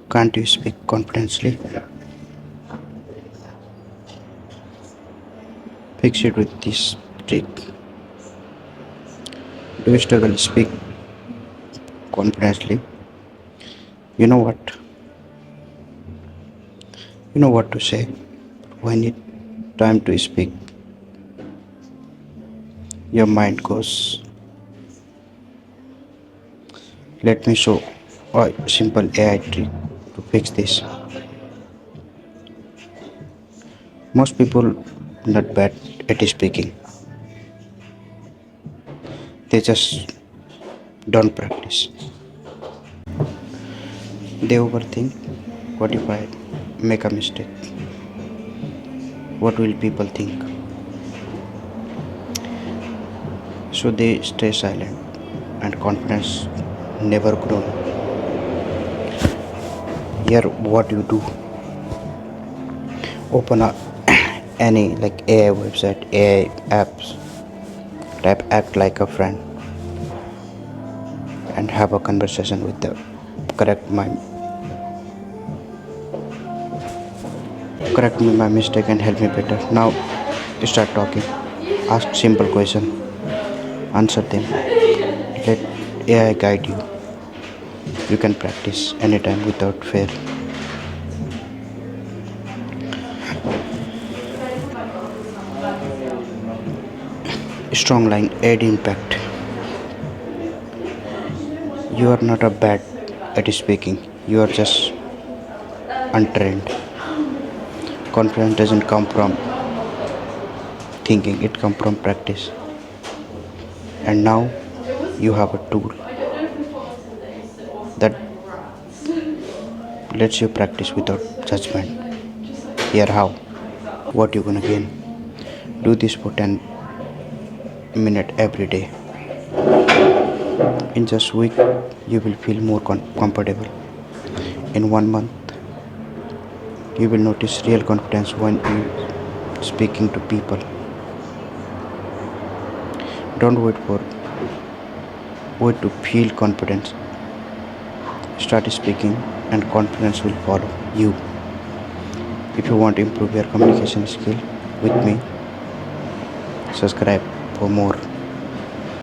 Can't you speak confidently? Fix it with this trick. Do you struggle to speak confidently? You know what? You know what to say. When it time to speak, your mind goes. Let me show a simple AI trick to fix this. Most people not bad at speaking. They just don't practice. They overthink. What if I make a mistake? What will people think? So they stay silent and confidence never grown. Here what you do, open a any like AI website, AI apps, type act like a friend and have a conversation with the correct my correct me my mistake and help me better. Now start talking. Ask simple question, answer them. Let AI guide you. You can practice anytime without fear. Strong line, add impact. You are not a bad at speaking. You are just untrained. Confidence doesn't come from thinking, it comes from practice. And now you have a tool that lets you practice without judgment. Here how. What you gonna gain? Do this for 10 minutes every day. In just a week, you will feel more comfortable. In 1 month, you will notice real confidence when you speaking to people. Don't wait to feel confidence. Start speaking and confidence will follow you. If you want to improve your communication skill with me, subscribe for more.